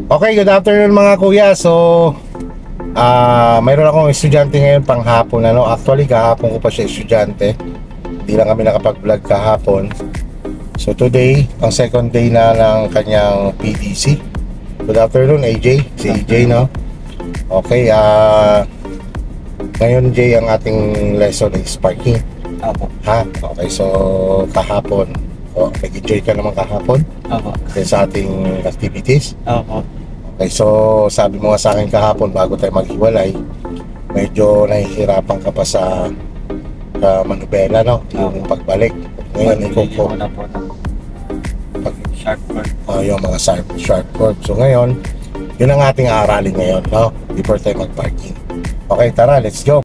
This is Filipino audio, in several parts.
Okay, good afternoon mga kuya. So, mayroon akong estudyante ngayon panghapon. Actually, kahapon ko pa siya estudyante. Hindi lang kami nakapag-vlog kahapon. So, today, ang second day na ng kanyang PDC. Good afternoon, AJ. Si AJ, no? Okay, ngayon, Jay, ang ating lesson is parking. Opo. Ha? Okay, so, kahapon. Nag-enjoy ka naman kahapon? Opo. Sa ating activities? Opo. Okay, so sabi mo nga sa akin kahapon bago tayo maghiwalay, medyo nahihirapan ka pa sa manubela, no? Yung pagbalik. Ngayon, ikuko. Na po ng sharp word. Yung mga sharp word. So ngayon, yun ang ating aaralin ngayon, no? Before tayo mag-parking. Okay, tara, let's go.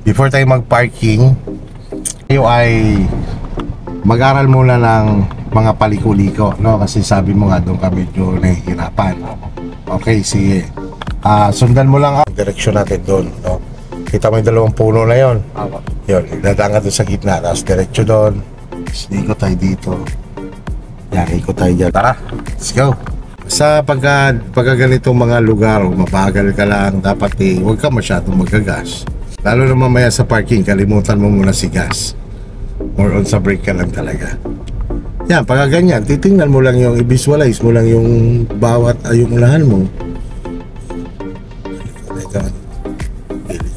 Before tayo mag-parking, tayo ay mag-aral muna ng mga paliko-liko, no? Kasi sabi mo nga doon ka medyo nahihirapan. Okay, sige. Sundan mo lang ang direksyon natin doon, no? Kita mo yung dalawang puno na yon. Opo. Yun, idadaan ka doon sa gitna, tapos diretso doon. Tapos ikot tayo dito. Yan, ikot tayo dyan. Tara, let's go. Sa pagka ganitong mga lugar, mabagal ka lang, dapat huwag ka masyadong magagas. Lalo na mamaya sa parking, kalimutan mo muna si gas. More on sa brake ka lang talaga. Yan, pagka ganyan, titingnan mo lang yung, i-visualize mo lang yung bawat yung unahan mo.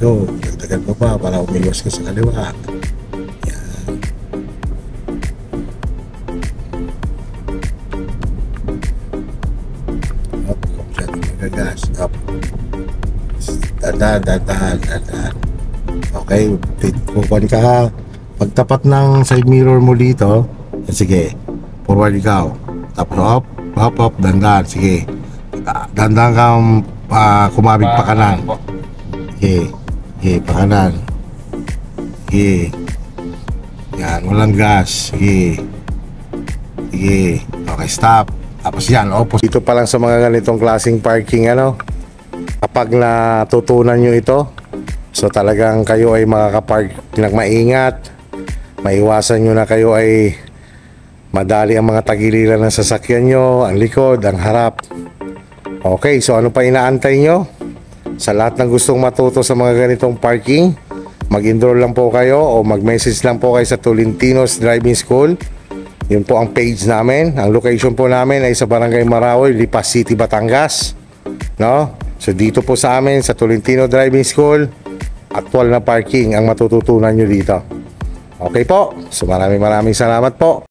Go, dagdagan mo pa para umiwas ka sa kaliwa. Yan. Up, masyadong magagas. Up. Dadan. Okay, kukuhan ka ha. Pagtapat ng side mirror mo dito, sige, forward ikaw. Tapos up, dandan, sige. Dandan kang kumabig pa kanan. Sige, pa kanan. Sige. Yan, walang gas. Sige. Okay, stop. Tapos yan, opposite. Dito pa lang sa mga ganitong klaseng parking, kapag natutunan nyo ito, so talagang kayo ay makakapark ng maingat. Maiwasan nyo na kayo ay madali ang mga tagiliran ng sasakyan nyo, ang likod, ang harap. Okay, so ano pa inaantay nyo? Sa lahat ng gustong matuto sa mga ganitong parking, mag-enroll lang po kayo o mag-message lang po kayo sa Tolentinos Driving School. Yun po ang page namin. Ang location po namin ay sa Barangay Maraoy, Lipas City, Batangas, no? So dito po sa amin sa Tolentino Driving School, actual na parking ang matututunan nyo dito. Okay po, so maraming salamat po.